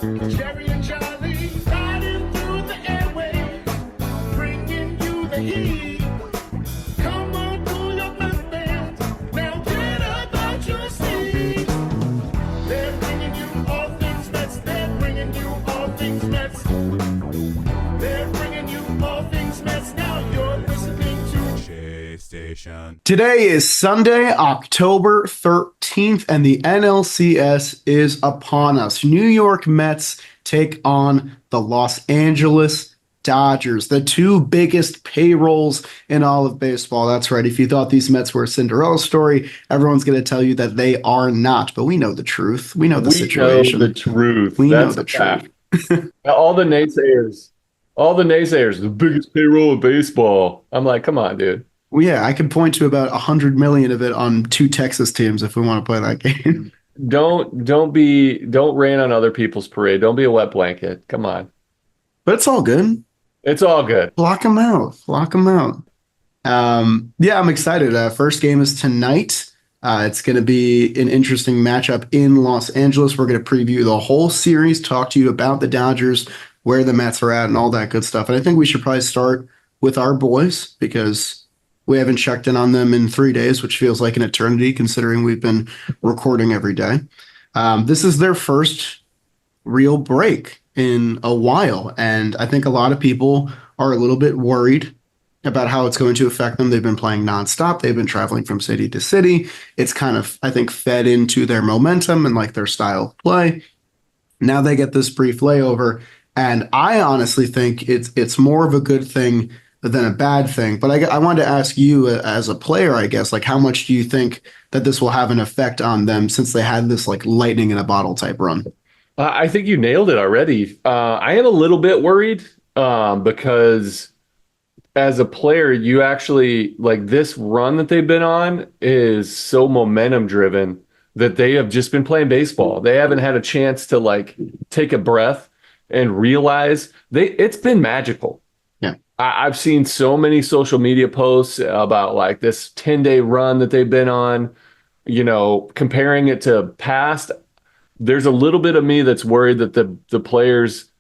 Jerry and Charlie riding through the airwaves, bringing you the heat. Come on, pull your fans. Now get up out your seat. They're bringing you all things Mets. They're bringing you all things Mets. They're bringing you all things Mets. Now you're listening to Chase Station. Today is Sunday, October 13th, and the NLCS is upon us. New York Mets take on the Los Angeles Dodgers, the two biggest payrolls in all of baseball. That's right. If you thought these Mets were a Cinderella story, everyone's going to tell you that they are not. But we know the truth. We know the situation. We know the truth. We That's know the truth. All the naysayers, the biggest payroll in baseball. I'm like, come on, dude. Well, yeah, I could point to about 100 million of it on two Texas teams if we want to play that game. Don't rain on other people's parade. Don't be a wet blanket. Come on. But it's all good. It's all good. Lock them out. Lock them out. Yeah, I'm excited. First game is tonight. It's going to be an interesting matchup in Los Angeles. We're going to preview the whole series, talk to you about the Dodgers, where the Mets are at, and all that good stuff. And I think we should probably start with our boys because we haven't checked in on them in 3 days, which feels like an eternity considering we've been recording every day. This is their first real break in a while, and I think a lot of people are a little bit worried about how it's going to affect them. They've been playing nonstop. They've been traveling from city to city. It's kind of, I think, fed into their momentum and like their style of play. Now they get this brief layover, and I honestly think it's more of a good thing than a bad thing. But I wanted to ask you as a player, I guess, like how much do you think that this will have an effect on them since they had this like lightning in a bottle type run? I think you nailed it already. I am a little bit worried because as a player, you actually like this run that they've been on is so momentum driven that they have just been playing baseball. They haven't had a chance to like take a breath and realize it's been magical. Yeah. I've seen so many social media posts about like this 10-day run that they've been on, comparing it to past. There's a little bit of me that's worried that the players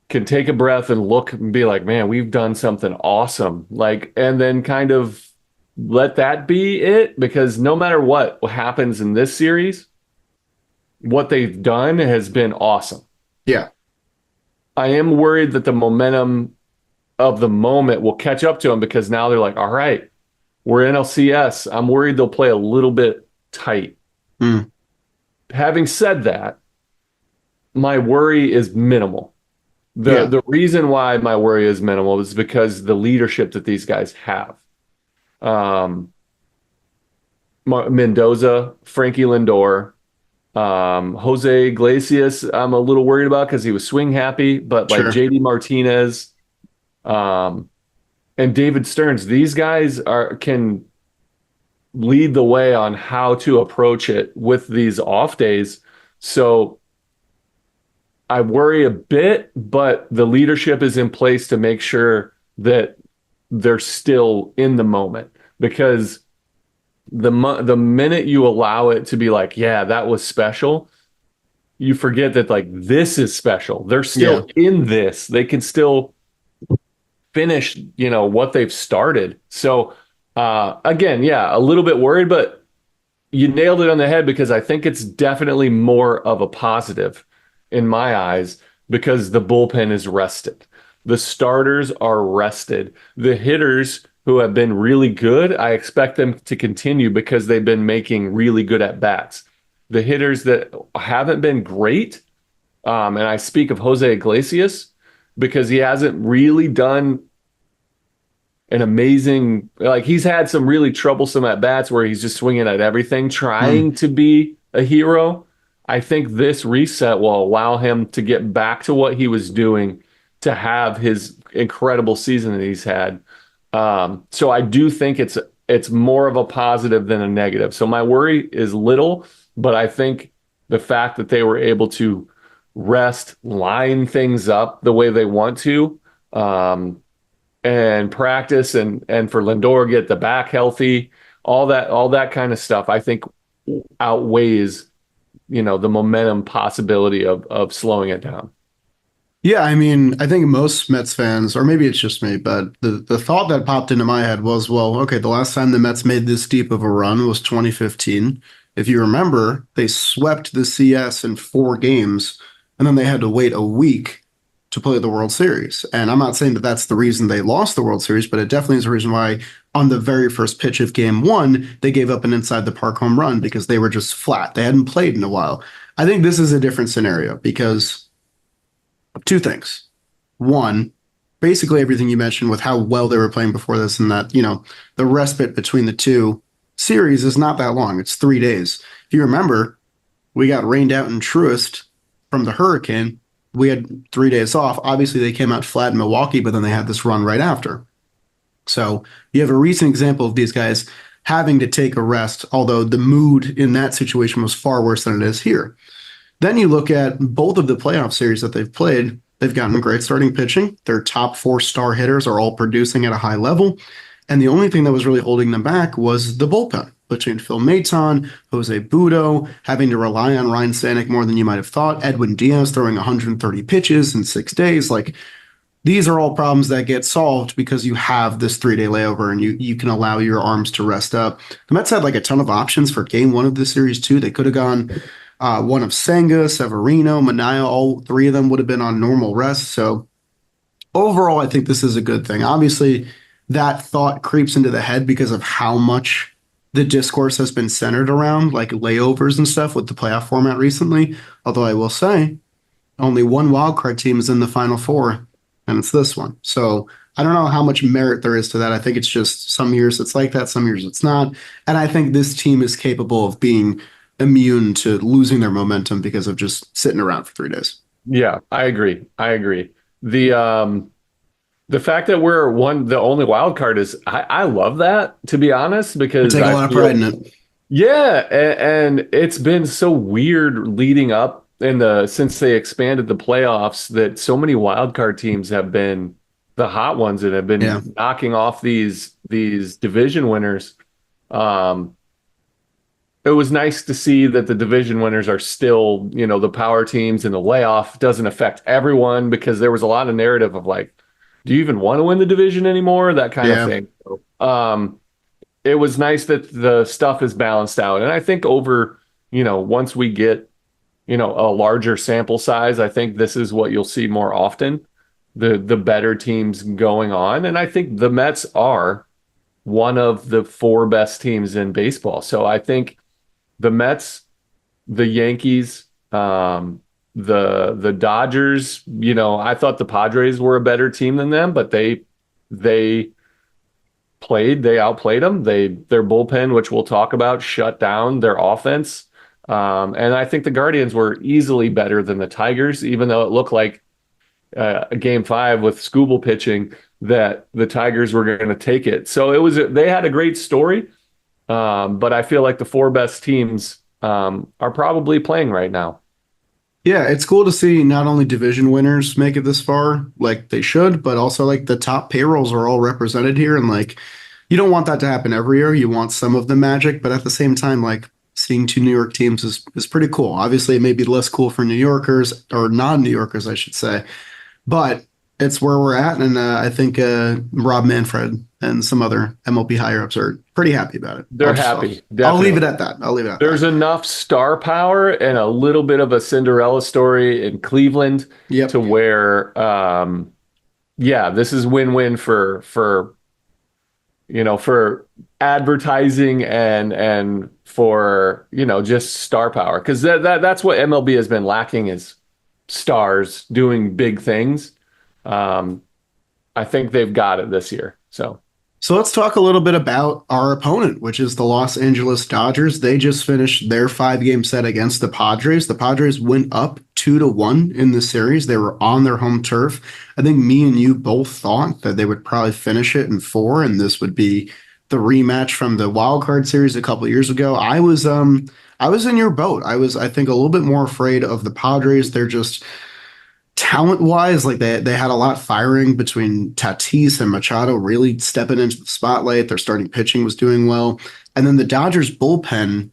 can take a breath and look and be like, man, we've done something awesome. Like, and then kind of let that be it, because no matter what happens in this series, what they've done has been awesome. Yeah. I am worried that the momentum of the moment will catch up to them because now they're like, all right, we're NLCS. I'm worried they'll play a little bit tight. Having said that, my worry is minimal. The reason why my worry is minimal is because the leadership that these guys have. Mendoza, Frankie Lindor, Jose Iglesias, I'm a little worried about because he was swing happy, but like JD Martinez, and David Stearns, these guys can lead the way on how to approach it with these off days. So I worry a bit, but the leadership is in place to make sure that they're still in the moment, because the minute you allow it to be like, yeah, that was special, you forget that like this is special. They're still in this. They can still finish, what they've started. So again, a little bit worried, but you nailed it on the head because I think it's definitely more of a positive in my eyes because the bullpen is rested. The starters are rested. The hitters who have been really good, I expect them to continue because they've been making really good at-bats. The hitters that haven't been great, and I speak of Jose Iglesias because he hasn't really done an amazing, like he's had some really troublesome at-bats where he's just swinging at everything, trying to be a hero. I think this reset will allow him to get back to what he was doing to have his incredible season that he's had. So I do think it's more of a positive than a negative. So my worry is little, but I think the fact that they were able to rest, line things up the way they want to, and practice and for Lindor get the back healthy, all that kind of stuff, I think outweighs the momentum possibility of slowing it down. Yeah, I mean, I think most Mets fans, or maybe it's just me, but the thought that popped into my head was, well, okay, the last time the Mets made this deep of a run was 2015. If you remember, they swept the CS in 4 games, and then they had to wait a week to play the World Series. And I'm not saying that that's the reason they lost the World Series, but it definitely is a reason why on the very first pitch of game one, they gave up an inside the park home run because they were just flat. They hadn't played in a while. I think this is a different scenario because two things. One, basically everything you mentioned with how well they were playing before this, and that, the respite between the two series is not that long. It's 3 days. If you remember, we got rained out in Truist from the hurricane. We had 3 days off. Obviously, they came out flat in Milwaukee, but then they had this run right after. So you have a recent example of these guys having to take a rest, although the mood in that situation was far worse than it is here. Then you look at both of the playoff series that they've played. They've gotten great starting pitching. Their top 4 star hitters are all producing at a high level. And the only thing that was really holding them back was the bullpen between Phil Maton, Jose Budo, having to rely on Ryan Stanek more than you might have thought, Edwin Diaz throwing 130 pitches in 6 days. Like, these are all problems that get solved because you have this 3-day layover and you can allow your arms to rest up. The Mets had like a ton of options for game one of this series too. They could have gone one of Senga, Severino, Manaea. All 3 of them would have been on normal rest. So overall, I think this is a good thing. Obviously, that thought creeps into the head because of how much the discourse has been centered around like layovers and stuff with the playoff format recently. Although I will say, only one wildcard team is in the Final Four, and it's this one. So I don't know how much merit there is to that. I think it's just some years it's like that, some years it's not. And I think this team is capable of being immune to losing their momentum because of just sitting around for 3 days. Yeah, I agree. The fact that we're the only wild card is I love that, to be honest, because I take a lot of pride in it. Yeah, and it's been so weird leading up since they expanded the playoffs that so many wild card teams have been the hot ones and have been knocking off these division winners. It was nice to see that the division winners are still, the power teams, and the layoff doesn't affect everyone, because there was a lot of narrative of like, do you even want to win the division anymore? That kind of thing. So, it was nice that the stuff is balanced out. And I think over, once we get, a larger sample size, I think this is what you'll see more often, the better teams going on. And I think the Mets are one of the 4 best teams in baseball. So I think the Mets, the Yankees, the Dodgers, I thought the Padres were a better team than them, but they outplayed them. Their bullpen, which we'll talk about, shut down their offense. And I think the Guardians were easily better than the Tigers, even though it looked like a game 5 with Skubal pitching that the Tigers were going to take it. So they had a great story. But I feel like the 4 best teams are probably playing right now. Yeah, it's cool to see not only division winners make it this far, like they should, but also like the top payrolls are all represented here. And like, you don't want that to happen every year. You want some of the magic, but at the same time, like seeing 2 New York teams is pretty cool. Obviously, it may be less cool for New Yorkers, or non-New Yorkers, I should say, but it's where we're at. And I think Rob Manfred and some other MLB higher-ups are pretty happy about it. They're happy. I'll leave it at that. There's enough star power and a little bit of a Cinderella story in Cleveland to where, this is win-win for advertising and for, just star power. Because that's what MLB has been lacking, is stars doing big things. I think they've got it this year. So let's talk a little bit about our opponent, which is the Los Angeles Dodgers. They just finished their 5-game set against the Padres. The Padres went up 2-1 in the series. They were on their home turf. I think me and you both thought that they would probably finish it in 4, and this would be the rematch from the wild card series a couple of years ago. I was in your boat. I think a little bit more afraid of the Padres. They're just talent-wise, like they had a lot firing between Tatis and Machado really stepping into the spotlight. Their starting pitching was doing well. And then the Dodgers bullpen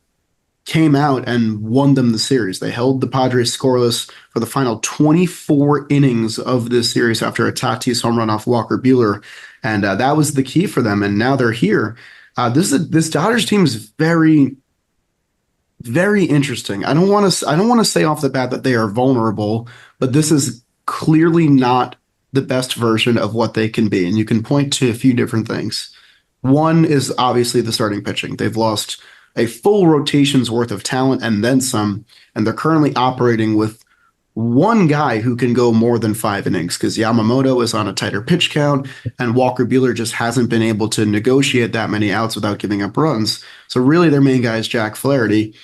came out and won them the series. They held the Padres scoreless for the final 24 innings of this series after a Tatis home run off Walker Buehler, and that was the key for them. And now they're here. This Dodgers team is very, very interesting. I don't want to say off the bat that they are vulnerable, but this is clearly not the best version of what they can be. And you can point to a few different things. One is obviously the starting pitching. They've lost a full rotation's worth of talent and then some, and they're currently operating with one guy who can go more than 5 innings because Yamamoto is on a tighter pitch count, and Walker Buehler just hasn't been able to negotiate that many outs without giving up runs. So really, their main guy is Jack Flaherty,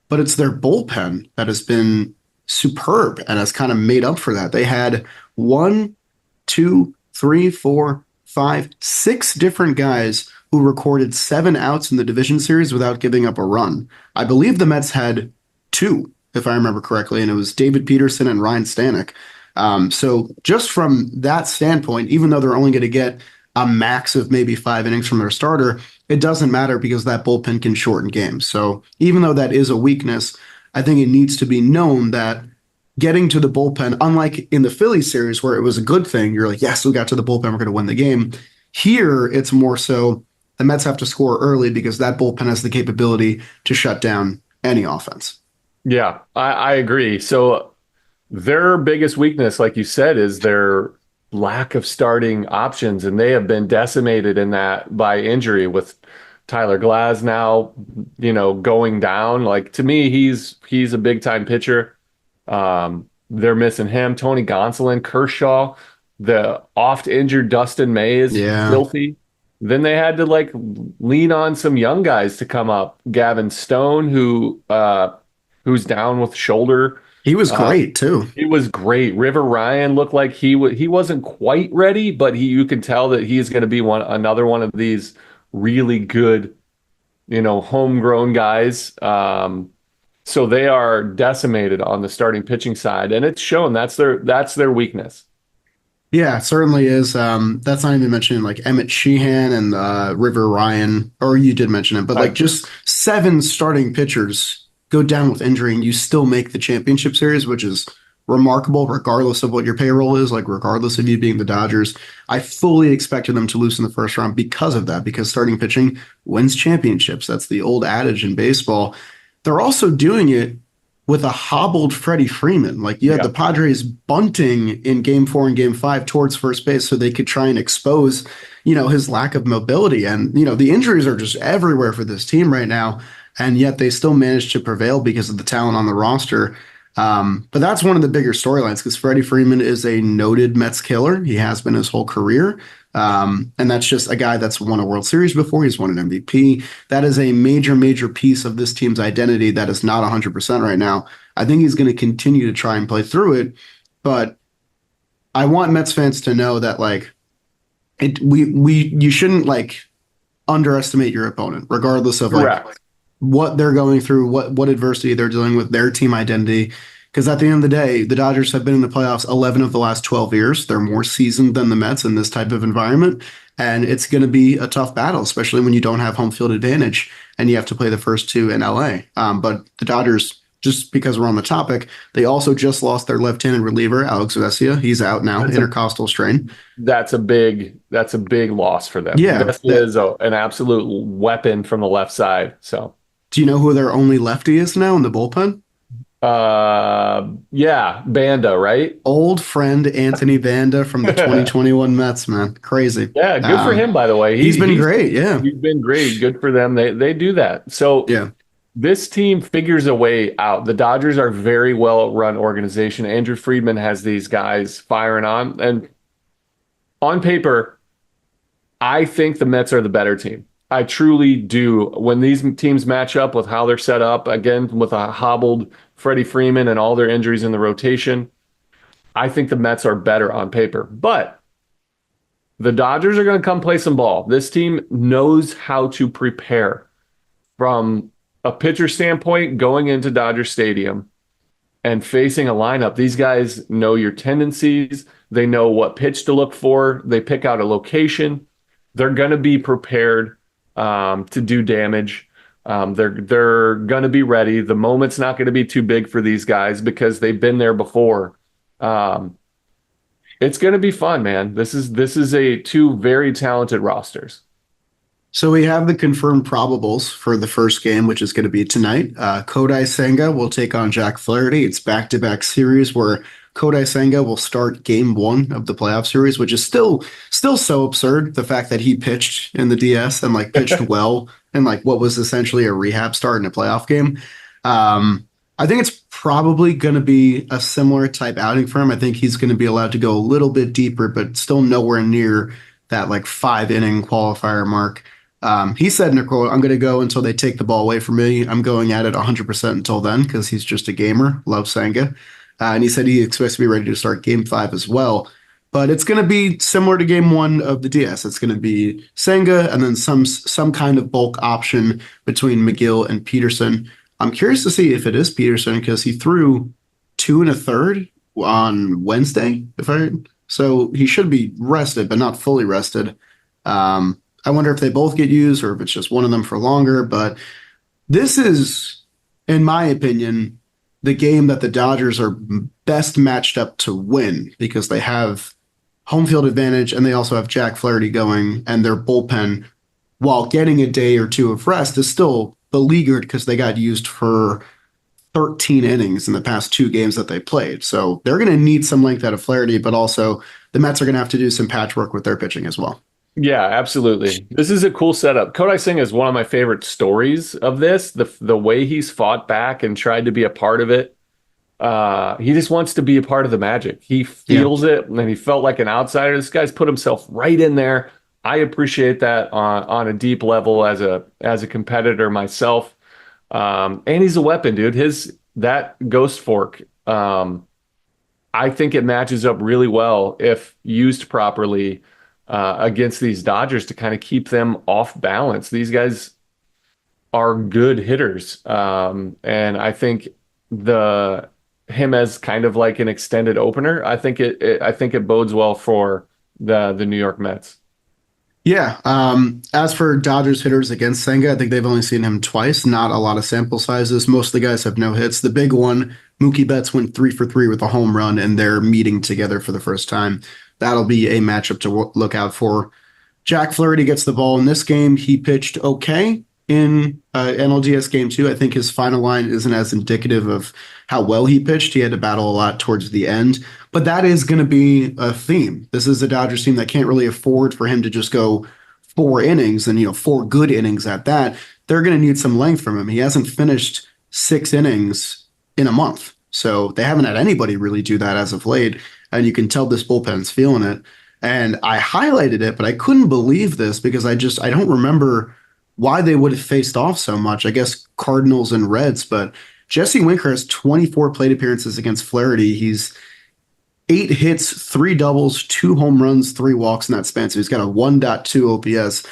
but it's their bullpen that has been superb and has kind of made up for that. They had one, two, three, four, five, six different guys who recorded 7 outs in the division series without giving up a run. I believe the Mets had two, if I remember correctly, and it was David Peterson and Ryan Stanek. So just from that standpoint, even though they're only going to get a max of maybe 5 innings from their starter, it doesn't matter because that bullpen can shorten games. So even though that is a weakness, I think it needs to be known that getting to the bullpen, unlike in the Phillies series where it was a good thing, you're like, yes, we got to the bullpen, we're going to win the game. Here, it's more so the Mets have to score early because that bullpen has the capability to shut down any offense. Yeah, I agree. So their biggest weakness, like you said, is their lack of starting options, and they have been decimated in that by injury with Tyler Glass now, going down. Like, to me, he's a big time pitcher. They're missing him. Tony Gonsolin, Kershaw, the oft injured Dustin May is filthy. Then they had to lean on some young guys to come up. Gavin Stone, who's down with shoulder. He was great too. He was great. River Ryan looked like he wasn't quite ready, but you could tell that he's going to be another one of these really good, homegrown guys. So they are decimated on the starting pitching side, and it's shown that's their weakness. Yeah, it certainly is. That's not even mentioning like Emmett Sheehan and River Ryan, or you did mention it, but just 7 starting pitchers go down with injury and you still make the championship series, which is remarkable regardless of what your payroll is, regardless of you being the Dodgers. I fully expected them to lose in the first round because of that, because starting pitching wins championships. That's the old adage in baseball. They're also doing it with a hobbled Freddie Freeman. You had the Padres bunting in game 4 and game 5 towards first base so they could try and expose, his lack of mobility. And, the injuries are just everywhere for this team right now. And yet they still managed to prevail because of the talent on the roster. But that's one of the bigger storylines because Freddie Freeman is a noted Mets killer. He has been his whole career. And that's just a guy that's won a World Series before. He's won an MVP. That is a major, major piece of this team's identity that is not 100% right now. I think he's going to continue to try and play through it. But I want Mets fans to know that you shouldn't underestimate your opponent, regardless of what they're going through, what adversity they're dealing with, their team identity. Because at the end of the day, the Dodgers have been in the playoffs 11 of the last 12 years. They're more seasoned than the Mets in this type of environment. And it's going to be a tough battle, especially when you don't have home field advantage and you have to play the first 2 in LA. But the Dodgers, just because we're on the topic, they also just lost their left-handed reliever, Alex Vesia. He's out now, intercostal strain. That's a big loss for them. Yeah. Vesia is an absolute weapon from the left side. So, do you know who their only lefty is now in the bullpen? Banda, right? Old friend Anthony Banda from the 2021 Mets, man. Crazy. Yeah, good for him, by the way. He's been great, yeah. He's been great. Good for them. They do that. So this team figures a way out. The Dodgers are a very well-run organization. Andrew Friedman has these guys firing on. And on paper, I think the Mets are the better team. I truly do. When these teams match up with how they're set up, again, with a hobbled Freddie Freeman and all their injuries in the rotation, I think the Mets are better on paper. But the Dodgers are going to come play some ball. This team knows how to prepare from a pitcher standpoint going into Dodger Stadium and facing a lineup. These guys know your tendencies. They know what pitch to look for. They pick out a location. They're going to be prepared to do damage. They're going to be ready. The moment's not going to be too big for these guys because they've been there before. Um, it's going to be fun, man. This is a two very talented rosters. So we have the confirmed probables for the first game, which is going to be tonight. Kodai Senga will take on Jack Flaherty. It's back-to-back series where Kodai Senga will start game one of the playoff series, which is still so absurd. The fact that he pitched in the DS and like pitched well in like what was essentially a rehab start in a playoff game. I think it's probably going to be a similar type outing for him. I think he's going to be allowed to go a little bit deeper, but still nowhere near that like 5 inning qualifier mark. He said in a quote, "I'm going to go until they take the ball away from me. I'm going at it 100% until then," because he's just a gamer, loves Senga. And he said he expects to be ready to start game 5 as well. But it's going to be similar to game 1 of the DS. It's going to be Senga and then some kind of bulk option between McGill and Peterson. I'm curious to see if it is Peterson because he threw 2 1/3 on Wednesday, so he should be rested, but not fully rested. I wonder if they both get used or if it's just one of them for longer. But this is, in my opinion, the game that the Dodgers are best matched up to win because they have home field advantage and they also have Jack Flaherty going, and their bullpen, while getting a day or two of rest, is still beleaguered because they got used for 13 innings in the past 2 games that they played. So they're going to need some length out of Flaherty, but also the Mets are going to have to do some patchwork with their pitching as well. Yeah, absolutely. This is a cool setup. Kodai Senga is one of my favorite stories of this. The way he's fought back and tried to be a part of it. He just wants to be a part of the magic. He feels it, and he felt like an outsider. This guy's put himself right in there. I appreciate that on a deep level as a competitor myself. And he's a weapon, dude. That ghost fork. I think it matches up really well if used properly. Against these Dodgers to kind of keep them off balance. These guys are good hitters. And I think him as kind of like an extended opener, I think it bodes well for the New York Mets. Yeah. As for Dodgers hitters against Senga, I think they've only seen him twice, not a lot of sample sizes. Most of the guys have no hits. The big one, Mookie Betts went 3 for 3 with a home run, and they're meeting together for the first time. That'll be a matchup to look out for. Jack Flaherty gets the ball in this game. He pitched okay in NLCS game 2. I think his final line isn't as indicative of how well he pitched. He had to battle a lot towards the end, but that is going to be a theme. This is a Dodgers team that can't really afford for him to just go 4 innings and 4 good innings at that. They're going to need some length from him. He hasn't finished 6 innings in a month, so they haven't had anybody really do that as of late. And you can tell this bullpen's feeling it. And I highlighted it, but I couldn't believe this because I don't remember why they would have faced off so much. I guess Cardinals and Reds, but Jesse Winker has 24 plate appearances against Flaherty. He's 8 hits, 3 doubles, 2 home runs, 3 walks in that span. So he's got a 1.2 OPS.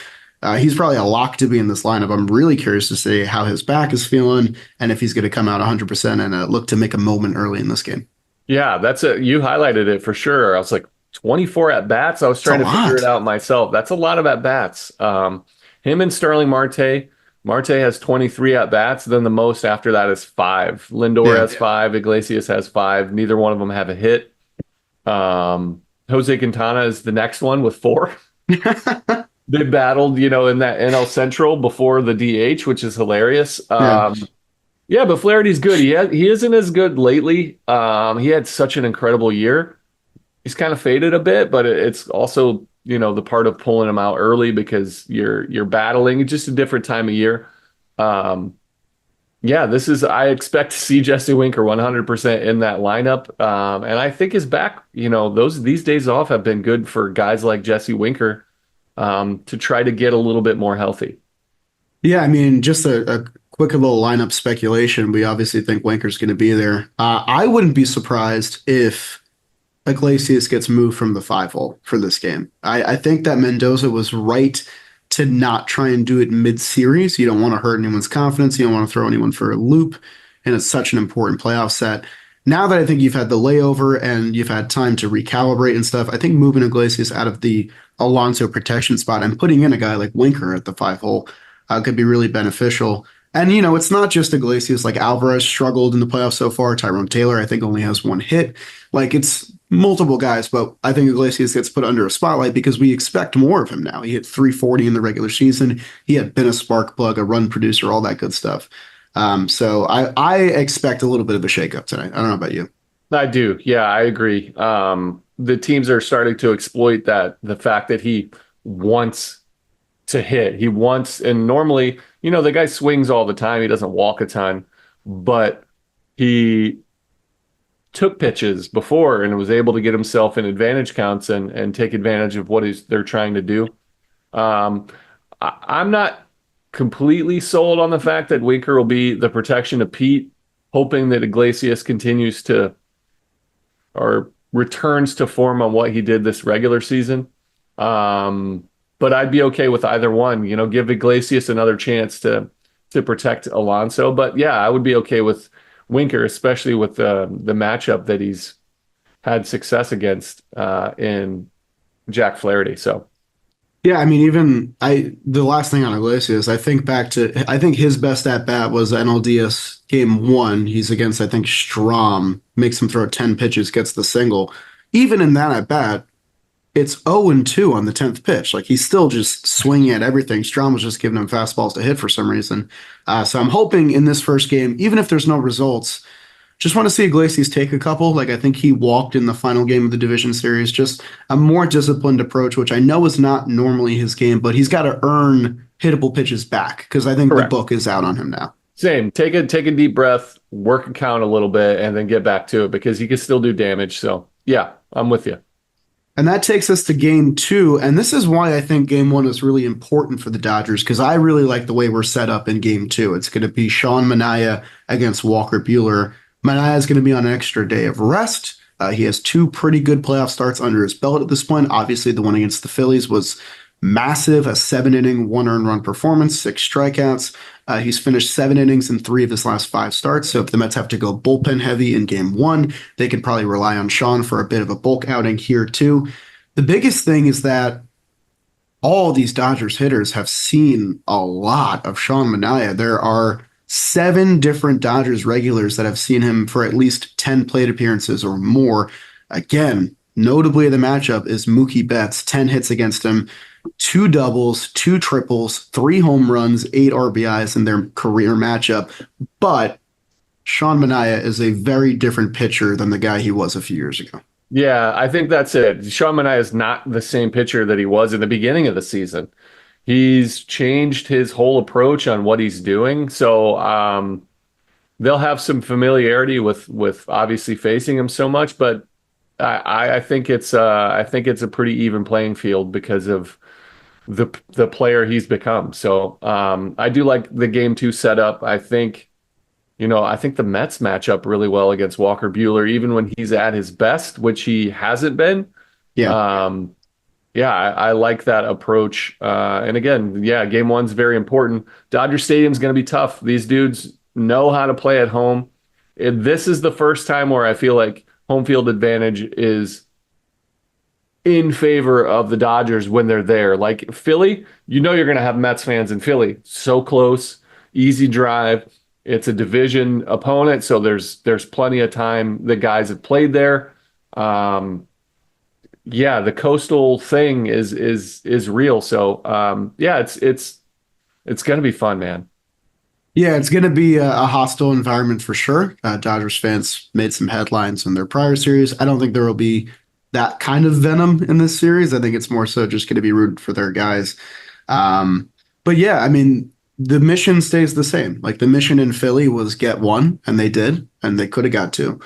He's probably a lock to be in this lineup. I'm really curious to see how his back is feeling and if he's going to come out 100% and look to make a moment early in this game. Yeah, you highlighted it for sure. I was like 24 at bats. I was trying to figure it out myself. That's a lot of at bats. Him and Sterling Marte. Marte has 23 at bats. Then the most after that is 5. Lindor has 5. Iglesias has 5. Neither one of them have a hit. Jose Quintana is the next one with 4. They battled, in that NL Central before the DH, which is hilarious. Yeah, but Flaherty's good. He isn't as good lately. He had such an incredible year. He's kind of faded a bit, but it's also, the part of pulling him out early because you're battling. It's just a different time of year. I expect to see Jesse Winker 100% in that lineup. And I think his back, these days off have been good for guys like Jesse Winker to try to get a little bit more healthy. Yeah, I mean, just a quick little lineup speculation. We obviously think Winker's going to be there. I wouldn't be surprised if Iglesias gets moved from the 5-hole for this game. I think that Mendoza was right to not try and do it mid-series. You don't want to hurt anyone's confidence. You don't want to throw anyone for a loop. And it's such an important playoff set. Now that I think you've had the layover and you've had time to recalibrate and stuff, I think moving Iglesias out of the Alonso protection spot and putting in a guy like Winker at the 5-hole could be really beneficial. And, it's not just Iglesias. Like Alvarez struggled in the playoffs so far. Tyrone Taylor, I think, only has one hit. Like it's multiple guys, but I think Iglesias gets put under a spotlight because we expect more of him now. He hit 340 in the regular season. He had been a spark plug, a run producer, all that good stuff. So I expect a little bit of a shakeup tonight. I don't know about you. I do. Yeah, I agree. The teams are starting to exploit the fact that he wants to hit. He wants, and normally, the guy swings all the time. He doesn't walk a ton, but he took pitches before and was able to get himself in advantage counts and take advantage of what they're trying to do. I'm not completely sold on the fact that Winker will be the protection of Pete, hoping that Iglesias continues to or returns to form on what he did this regular season. But I'd be okay with either one. Give Iglesias another chance to protect Alonso. But yeah, I would be okay with Winker, especially with the matchup that he's had success against in Jack Flaherty. So yeah, I mean, the last thing on Iglesias, I think his best at bat was NLDS game 1. He's against, I think, Strom, makes him throw 10 pitches, gets the single. Even in that at bat, it's 0-2 on the 10th pitch. Like he's still just swinging at everything. Strom was just giving him fastballs to hit for some reason. So I'm hoping in this first game, even if there's no results, just want to see Iglesias take a couple. Like I think he walked in the final game of the division series. Just a more disciplined approach, which I know is not normally his game, but he's got to earn hittable pitches back because I think correct. The book is out on him now. Same. Take a deep breath, work a count a little bit, and then get back to it because he can still do damage. So yeah, I'm with you. And that takes us to game 2. And this is why I think game 1 is really important for the Dodgers, because I really like the way we're set up in game 2. It's going to be Sean Manaea against Walker Buehler. Manaea is going to be on an extra day of rest. He has 2 pretty good playoff starts under his belt at this point. Obviously, the one against the Phillies was massive, a 7-inning, 1 earned run performance, 6 strikeouts. He's finished 7 innings in 3 of his last 5 starts. So if the Mets have to go bullpen heavy in game 1, they could probably rely on Sean for a bit of a bulk outing here too. The biggest thing is that all these Dodgers hitters have seen a lot of Sean Manaea. There are 7 different Dodgers regulars that have seen him for at least 10 plate appearances or more. Again, notably the matchup is Mookie Betts, 10 hits against him, 2 doubles, 2 triples, 3 home runs, 8 RBIs in their career matchup. But Sean Manaea is a very different pitcher than the guy he was a few years ago. Yeah, I think that's it. Sean Manaea is not the same pitcher that he was in the beginning of the season. He's changed his whole approach on what he's doing. So they'll have some familiarity with obviously facing him so much, but I think it's a pretty even playing field because of the player he's become. So I do like the game 2 setup. I think the Mets match up really well against Walker Buehler, even when he's at his best, which he hasn't been. Yeah. I like that approach. And again, yeah, game 1's very important. Dodger Stadium's going to be tough. These dudes know how to play at home. This is the first time where I feel like home field advantage is in favor of the Dodgers when they're there. Like Philly, you're going to have Mets fans in Philly. So close, easy drive. It's a division opponent, so there's plenty of time the guys have played there. The coastal thing is real. So it's going to be fun, man. Yeah, it's going to be a hostile environment for sure. Dodgers fans made some headlines in their prior series. I don't think there will be that kind of venom in this series. I think it's more so just going to be rooted for their guys. But yeah, I mean, the mission stays the same. Like the mission in Philly was get 1, and they did, and they could have got 2.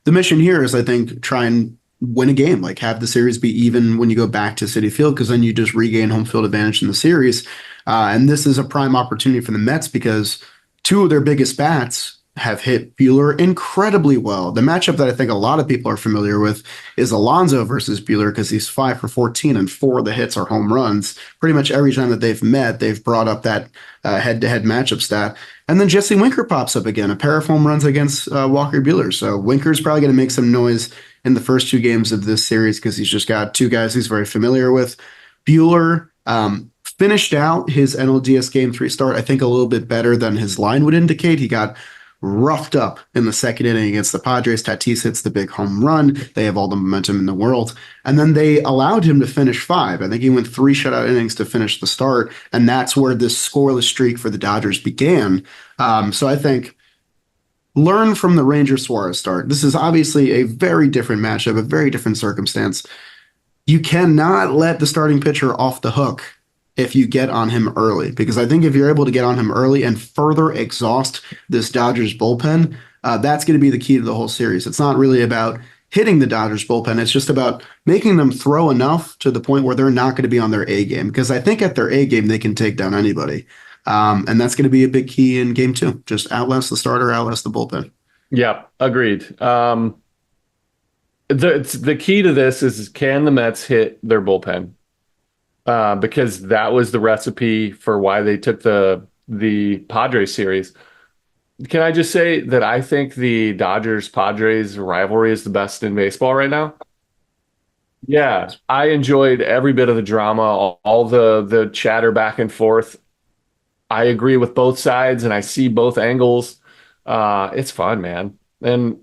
The mission here is, I think, try and win a game, like have the series be even when you go back to Citi Field, because then you just regain home field advantage in the series. And this is a prime opportunity for the Mets because 2 of their biggest bats have hit Buehler incredibly well. The matchup that I think a lot of people are familiar with is Alonso versus Buehler because he's 5 for 14 and 4 of the hits are home runs. Pretty much every time that they've met, they've brought up that head-to-head matchup stat. And then Jesse Winker pops up again, a pair of home runs against Walker Buehler. So Winker's probably going to make some noise in the first 2 games of this series because he's just got 2 guys he's very familiar with. Buehler, finished out his NLDS Game 3 start, I think, a little bit better than his line would indicate. He got roughed up in the second inning against the Padres. Tatis hits the big home run. They have all the momentum in the world. And then they allowed him to finish 5. I think he went 3 shutout innings to finish the start. And that's where this scoreless streak for the Dodgers began. So I think learn from the Ranger Suarez start. This is obviously a very different matchup, a very different circumstance. You cannot let the starting pitcher off the hook if you get on him early, because I think if you're able to get on him early and further exhaust this Dodgers bullpen, that's going to be the key to the whole series. It's not really about hitting the Dodgers bullpen. It's just about making them throw enough to the point where they're not going to be on their A game, because I think at their A game, they can take down anybody. And that's going to be a big key in game 2. Just outlast the starter, outlast the bullpen. Yeah, agreed. The key to this is can the Mets hit their bullpen? Because that was the recipe for why they took the Padres series. Can I just say that I think the Dodgers-Padres rivalry is the best in baseball right now? Yeah, I enjoyed every bit of the drama, all the chatter back and forth. I agree with both sides, and I see both angles. It's fun, man, and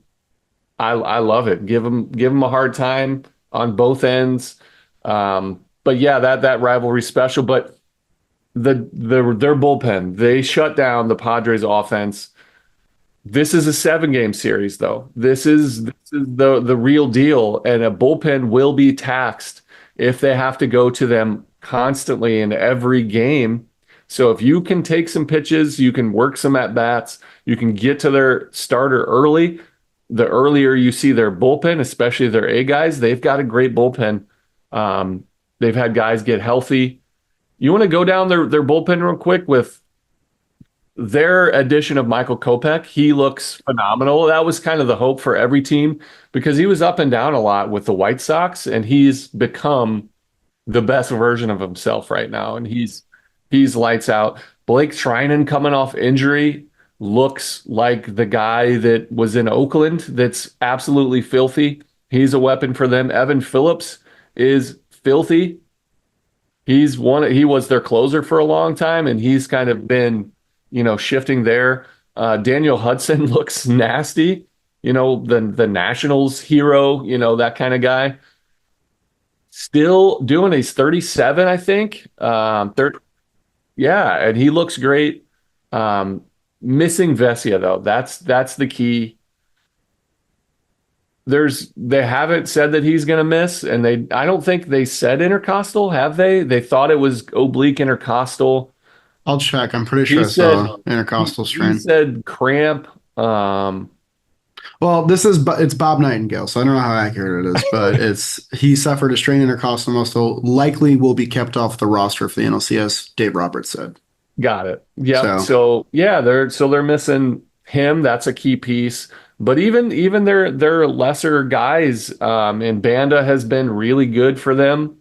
I love it. Give them a hard time on both ends. But yeah, that rivalry special. But their bullpen, they shut down the Padres offense. This is a 7-game series, though. This is the real deal, and a bullpen will be taxed if they have to go to them constantly in every game. So if you can take some pitches, you can work some at bats, you can get to their starter early. The earlier you see their bullpen, especially their A guys, they've got a great bullpen. They've had guys get healthy. You want to go down their bullpen real quick with their addition of Michael Kopech. He looks phenomenal. That was kind of the hope for every team because he was up and down a lot with the White Sox, and he's become the best version of himself right now. And he's lights out. Blake Trinan coming off injury looks like the guy that was in Oakland that's absolutely filthy. He's a weapon for them. Evan Phillips is filthy. He was their closer for a long time, and he's kind of been, shifting there. Daniel Hudson looks nasty, the Nationals hero, that kind of guy. Still doing, he's 37, I think. Yeah, and he looks great. Missing Vesia, though. That's the key. They haven't said that he's going to miss, and I don't think they said intercostal, have they? They thought it was oblique intercostal. I'll check. I'm pretty sure I saw intercostal strain. He said cramp. Well, it's Bob Nightingale, so I don't know how accurate it is, but he suffered a strained intercostal muscle, likely will be kept off the roster for the NLCS, Dave Roberts said. Got it. Yeah. So yeah, they're missing him. That's a key piece. But even their lesser guys, and Banda has been really good for them.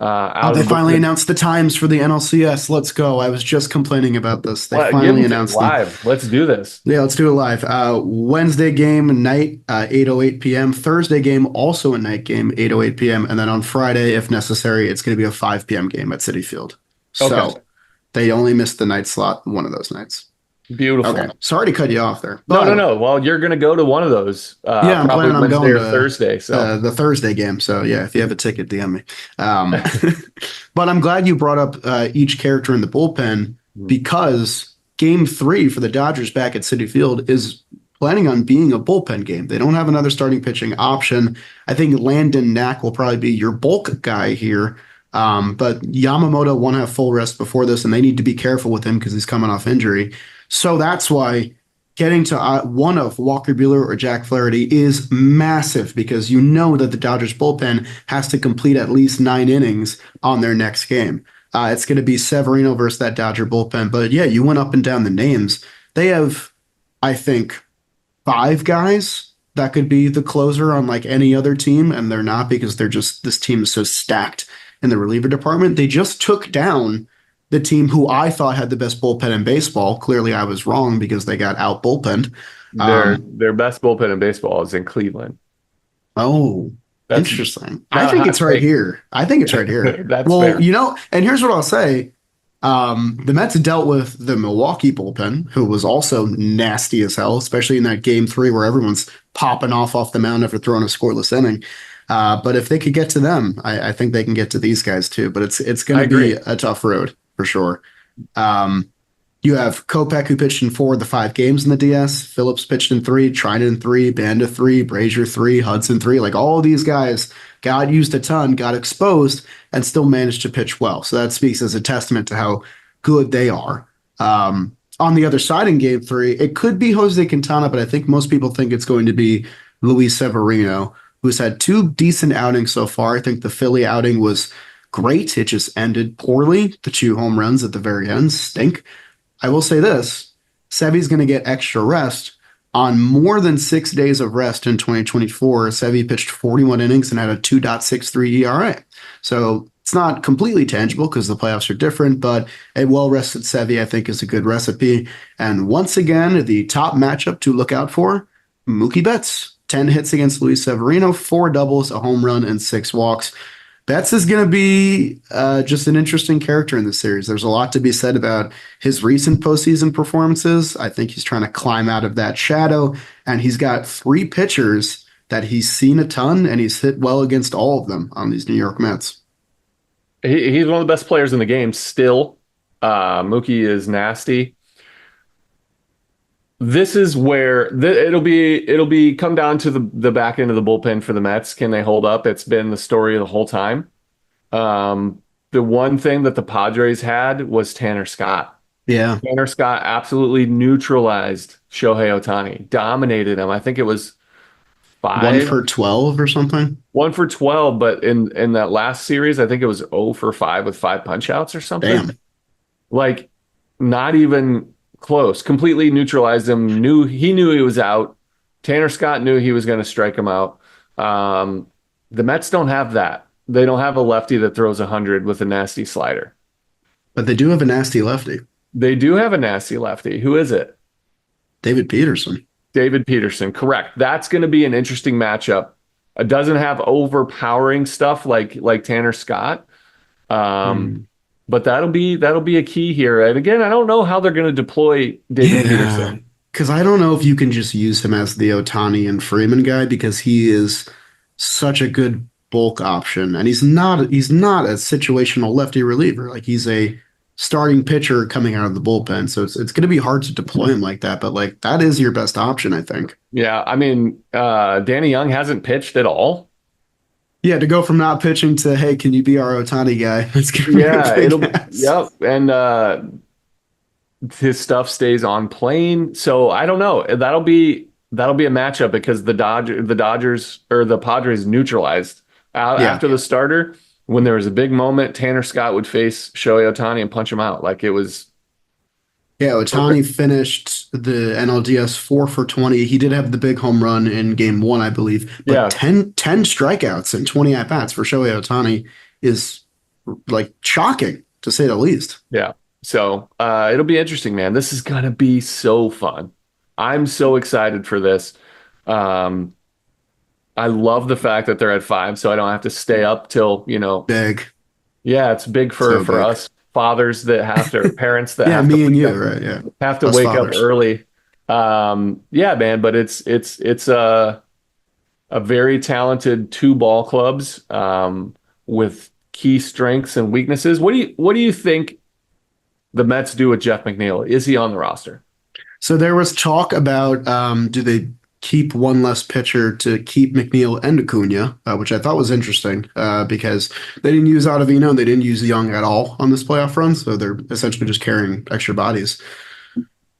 They finally announced the times for the NLCS. Let's go. I was just complaining about this. They finally announced live. Let's do this. Yeah, let's do it live. Wednesday game night, 8:08 p.m. Thursday game also a night game, 8:08 p.m. And then on Friday, if necessary, it's going to be a 5 p.m. game at Citi Field. So they only missed the night slot one of those nights. Beautiful. Okay. Sorry to cut you off there. No. Well, you're going to go to one of those. Yeah, I'm planning on going to Thursday. So the Thursday game. So yeah, if you have a ticket, DM me. But I'm glad you brought up each character in the bullpen because Game 3 for the Dodgers back at Citi Field is planning on being a bullpen game. They don't have another starting pitching option. I think Landon Knack will probably be your bulk guy here. But Yamamoto won't have full rest before this, and they need to be careful with him because he's coming off injury. So that's why getting to one of Walker Buehler or Jack Flaherty is massive because you know that the Dodgers bullpen has to complete at least 9 innings on their next game. It's going to be Severino versus that Dodger bullpen. But yeah, you went up and down the names. They have, I think, 5 guys that could be the closer on like any other team, and they're not because this team is so stacked in the reliever department. They just took down the team who I thought had the best bullpen in baseball. Clearly, I was wrong because they got out bullpenned. Their best bullpen in baseball is in Cleveland. Oh, interesting. I think it's right here. That's fair. And here's what I'll say. The Mets dealt with the Milwaukee bullpen, who was also nasty as hell, especially in that game three where everyone's popping off the mound after throwing a scoreless inning. But if they could get to them, I think they can get to these guys too. But it's going I to be agree. a tough road for sure. Um, you have Kopech, who pitched in 4 of the 5 games in the DS. Phillips pitched in 3, Trinan in 3, Banda 3, Brazier 3, Hudson 3. Like all of these guys got used a ton, got exposed, and still managed to pitch well. So that speaks as a testament to how good they are. On the other side in game 3, it could be Jose Quintana, but I think most people think it's going to be Luis Severino, who's had 2 decent outings so far. I think the Philly outing was great. It just ended poorly. The 2 home runs at the very end stink. I will say this, Sevy's going to get extra rest. On more than 6 days of rest in 2024, Sevy pitched 41 innings and had a 2.63 ERA. So it's not completely tangible because the playoffs are different, but a well-rested Sevy, I think, is a good recipe. And once again, the top matchup to look out for, Mookie Betts. 10 hits against Luis Severino, 4 doubles, a home run, and 6 walks. Betts is going to be just an interesting character in this series. There's a lot to be said about his recent postseason performances. I think he's trying to climb out of that shadow, and he's got 3 pitchers that he's seen a ton, and he's hit well against all of them on these New York Mets. He's one of the best players in the game still. Mookie is nasty. This is where it'll be come down to the back end of the bullpen for the Mets. Can they hold up? It's been the story of the whole time. The one thing that the Padres had was Tanner Scott. Yeah. Tanner Scott absolutely neutralized Shohei Ohtani, dominated him. I think it was 1 for 12 or something. 1 for 12, but in that last series, I think it was 0 for 5 with 5 punch outs or something. Damn. Like, not even close. Completely neutralized him. He knew he was out. Tanner Scott knew he was going to strike him out. The Mets don't have that. They don't have a lefty that throws 100 with a nasty slider. But they do have a nasty lefty. They do have a nasty lefty. Who is it? David Peterson. David Peterson, correct. That's going to be an interesting matchup. It doesn't have overpowering stuff like Tanner Scott. But that'll be a key here. And again, I don't know how they're going to deploy David Peterson. Because I don't know if you can just use him as the Ohtani and Freeman guy because he is such a good bulk option, and he's not a situational lefty reliever. Like he's a starting pitcher coming out of the bullpen, so it's going to be hard to deploy him like that. But like that is your best option, I think. Yeah, I mean, Danny Young hasn't pitched at all. Yeah, to go from not pitching to hey, can you be our Ohtani guy? It's gonna be a big ask. Yep, and his stuff stays on plane. So I don't know. That'll be a matchup because the Dodgers or the Padres neutralized after the starter. When there was a big moment, Tanner Scott would face Shohei Ohtani and punch him out. Like it was. Yeah, Ohtani finished the NLDS 4 for 20. He did have the big home run in game 1, I believe. But 10 strikeouts and 20 at-bats for Shohei Ohtani is like shocking, to say the least. Yeah. So it'll be interesting, man. This is going to be so fun. I'm so excited for this. I love the fact that they're at 5, so I don't have to stay up till, Big. Yeah, it's big for big. Us fathers that have to, parents that yeah, have me to and you, right? Yeah, have to Us wake fathers. up early. Yeah, man, but it's a very talented 2 ball clubs with key strengths and weaknesses. What do you think the Mets do with Jeff McNeil? Is he on the roster? So there was talk about do they keep one less pitcher to keep McNeil and Acuna, which I thought was interesting because they didn't use Ottavino and they didn't use Young at all on this playoff run, so they're essentially just carrying extra bodies.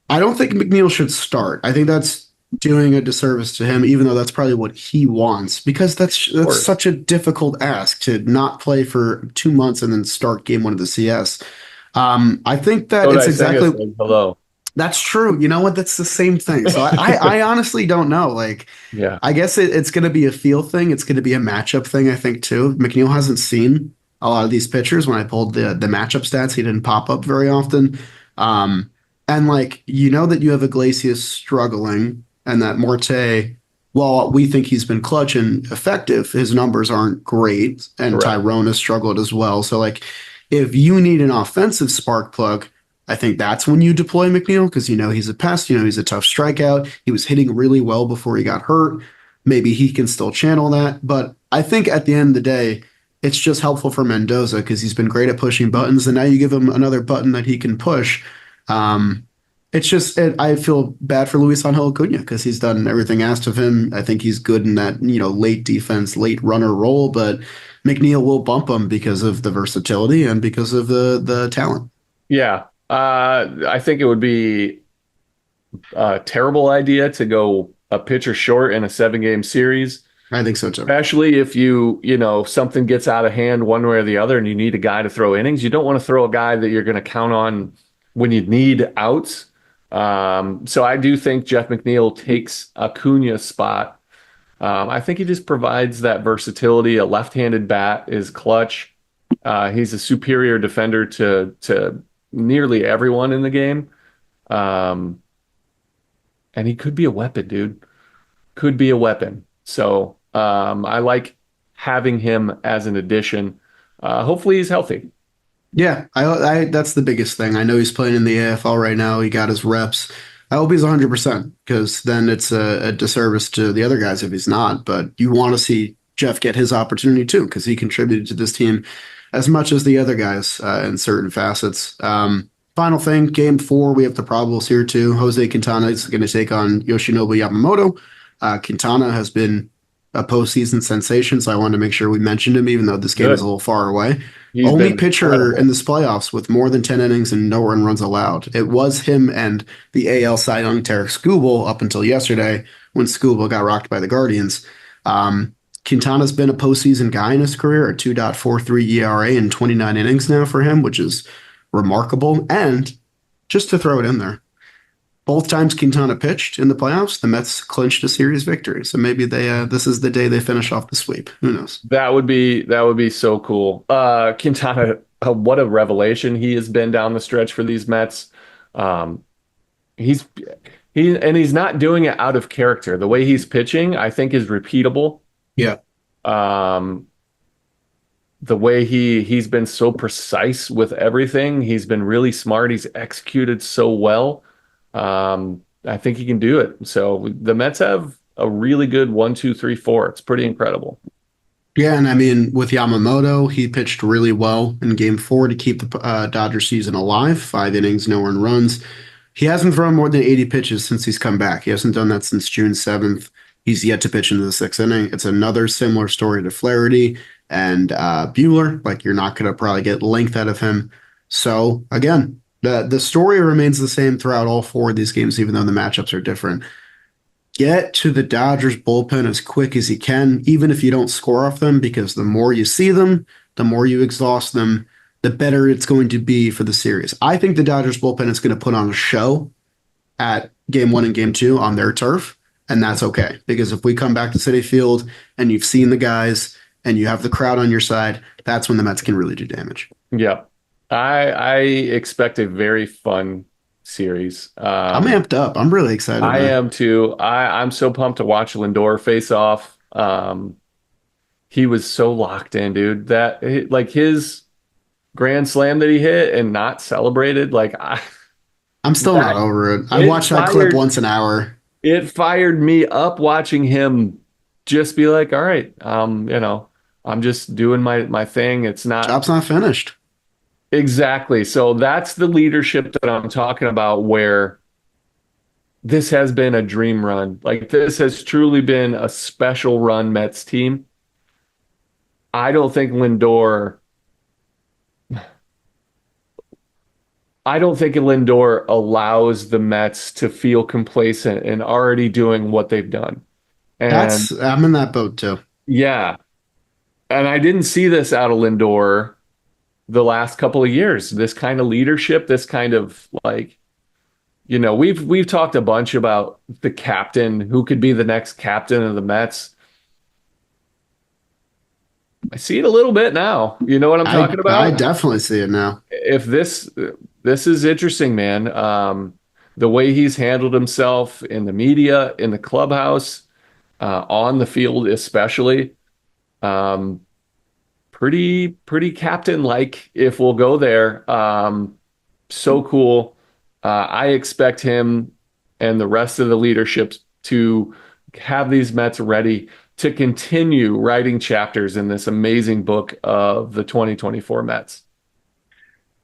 I don't think McNeil should start. I think that's doing a disservice to him, even though that's probably what he wants, because that's such a difficult ask to not play for 2 months and then start game 1 of the CS. I think that it's exactly hello. That's true. You know what? That's the same thing. So I honestly don't know. Like, yeah, I guess it's going to be a feel thing. It's going to be a matchup thing, I think, too. McNeil hasn't seen a lot of these pitchers. When I pulled the matchup stats, he didn't pop up very often. And like, that you have Iglesias struggling and that Marte, well, we think he's been clutch and effective. His numbers aren't great. And Correct. Tyrone has struggled as well. So like, If you need an offensive spark plug, I think that's when you deploy McNeil because you know he's a pest, you know he's a tough strikeout. He was hitting really well before he got hurt. Maybe he can still channel that, but I think at the end of the day, it's just helpful for Mendoza because he's been great at pushing buttons, and now you give him another button that he can push. Um, I feel bad for Luis Angel Acuna because he's done everything asked of him. I think he's good in that, late defense, late runner role, but McNeil will bump him because of the versatility and because of the talent. Yeah. I think it would be a terrible idea to go a pitcher short in a 7-game series, I think so too. especially if something gets out of hand one way or the other and you need a guy to throw innings. You don't want to throw a guy that you're going to count on when you need outs. So I do think Jeff McNeil takes Acuna's spot. I think he just provides that versatility. A left-handed bat is clutch. He's a superior defender to nearly everyone in the game. And he could be a weapon, dude. Could be a weapon. So I like having him as an addition. Hopefully he's healthy. Yeah, I that's the biggest thing. I know he's playing in the AFL right now. He got his reps. I hope he's 100% because then it's a disservice to the other guys if he's not. But you want to see Jeff get his opportunity too because he contributed to this team as much as the other guys in certain facets. Final thing, game 4, we have the probables here too. Jose Quintana is going to take on Yoshinobu Yamamoto. Quintana has been a postseason sensation, so I wanted to make sure we mentioned him, even though this game is a little far away. He's Only been pitcher incredible in this playoffs with more than 10 innings and no run runs allowed. It was him and the AL Cy Young Tarek Skubal up until yesterday when Skubal got rocked by the Guardians. Quintana's been a postseason guy in his career, a 2.43 ERA in 29 innings now for him, which is remarkable. And just to throw it in there, both times Quintana pitched in the playoffs, the Mets clinched a series victory. So maybe this is the day they finish off the sweep. Who knows? That would be so cool. Quintana, what a revelation he has been down the stretch for these Mets. He's not doing it out of character. The way he's pitching, I think, is repeatable. Yeah. The way he's been so precise with everything, he's been really smart. He's executed so well. I think he can do it. So the Mets have a really good 1, 2, 3, 4. It's pretty incredible. Yeah, and I mean, with Yamamoto, he pitched really well in game 4 to keep the Dodger season alive. 5 innings, no earned runs. He hasn't thrown more than 80 pitches since he's come back. He hasn't done that since June 7th. He's yet to pitch into the 6th inning. It's another similar story to Flaherty and Buehler. Like, you're not going to probably get length out of him. So, again, the story remains the same throughout all 4 of these games, even though the matchups are different. Get to the Dodgers bullpen as quick as you can, even if you don't score off them, because the more you see them, the more you exhaust them, the better it's going to be for the series. I think the Dodgers bullpen is going to put on a show at game 1 and game 2 on their turf, and that's okay. Because if we come back to Citi Field and you've seen the guys and you have the crowd on your side, that's when the Mets can really do damage. Yeah. I expect a very fun series. I'm amped up. I'm really excited. I am too. I'm so pumped to watch Lindor face off. He was so locked in, dude. That like his grand slam that he hit and not celebrated. I'm still not over it. I watched that clip once an hour. It fired me up watching him just be like, all right, I'm just doing my thing. It's not job's not finished. Exactly. So that's the leadership that I'm talking about, where this has been a dream run. Like, this has truly been a special run Mets team. I don't think Lindor allows the Mets to feel complacent and already doing what they've done. And I'm in that boat too. Yeah. And I didn't see this out of Lindor the last couple of years. This kind of leadership, this kind of we've talked a bunch about the captain, who could be the next captain of the Mets. I see it a little bit now. You know what I'm talking about? I definitely see it now. If this is interesting, man. The way he's handled himself in the media, in the clubhouse, on the field especially. pretty captain-like, if we'll go there. So cool. I expect him and the rest of the leadership to have these Mets ready to continue writing chapters in this amazing book of the 2024 Mets.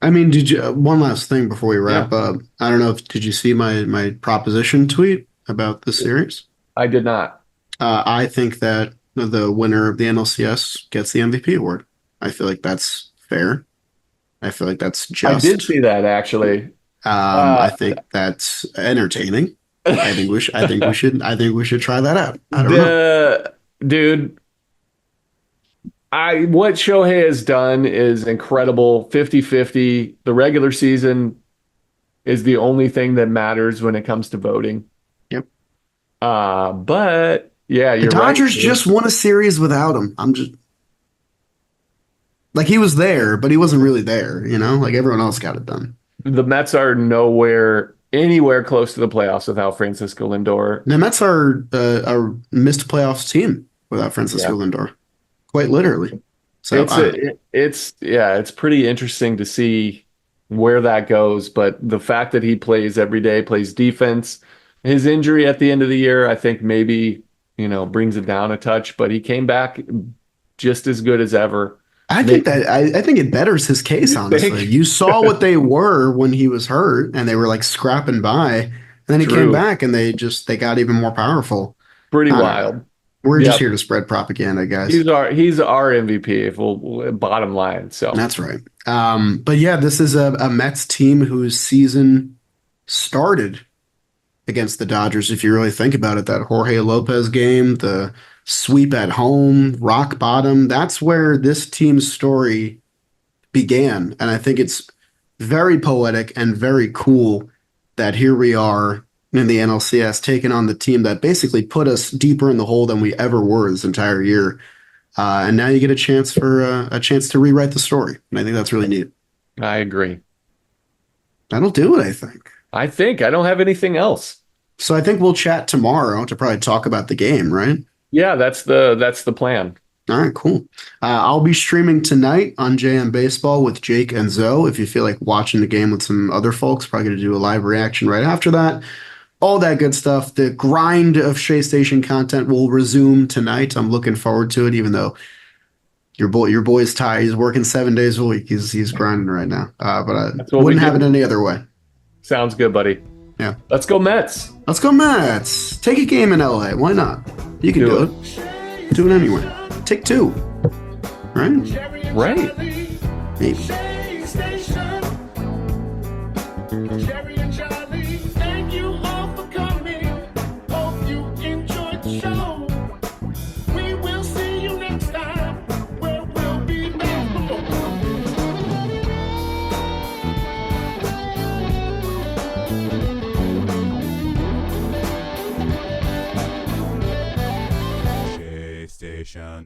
I mean, did you one last thing before we wrap Yeah. up? I don't know if did you see my proposition tweet about the series? I did not. I think that the winner of the NLCS gets the MVP award. I feel like that's fair. I feel like that's I did just. see that actually. Uh, I think that's entertaining. I think we should try that out. I don't know. dude, what Shohei has done is incredible. 50-50. The regular season is the only thing that matters when it comes to voting. Yep. But yeah, The you're right. Dodgers just won a series without him. I'm just like he was there, but he wasn't really there, Like everyone else got it done. The Mets are anywhere close to the playoffs without Francisco Lindor. The Mets are a missed playoffs team without Francisco Lindor, quite literally. So it's pretty interesting to see where that goes. But the fact that he plays every day, plays defense, his injury at the end of the year, I think maybe brings it down a touch. But he came back just as good as ever. I think it betters his case, honestly. You saw what they were when he was hurt, and they were like scrapping by. And then he came back, and they got even more powerful. Pretty wild. We're just here to spread propaganda, guys. He's our MVP, if we'll bottom line. So that's right. But yeah, this is a Mets team whose season started against the Dodgers. If you really think about it, that Jorge Lopez game, the sweep at home, rock bottom. That's where this team's story began. And I think it's very poetic and very cool that here we are in the NLCS taking on the team that basically put us deeper in the hole than we ever were this entire year. And now you get a chance to rewrite the story. And I think that's really neat. I agree. That'll do it, I think. I don't have anything else. So I think we'll chat tomorrow to probably talk about the game, right? Yeah, that's the plan. All right, cool. I'll be streaming tonight on JM Baseball with Jake and Zoe. If you feel like watching the game with some other folks, probably going to do a live reaction right after that. All that good stuff. The grind of Shea Station content will resume tonight. I'm looking forward to it, even though your boy's tired. He's working 7 days a week. He's grinding right now. But I wouldn't have it any other way. Sounds good, buddy. Yeah. Let's go Mets. Let's go Mets. Take a game in LA. Why not? You can do it. Do it anyway. Take two. Right? Right. Maybe. Jerry and Charlie, thank you all for coming. Hope you enjoyed the show. We will see you next time, where we'll be back. Station.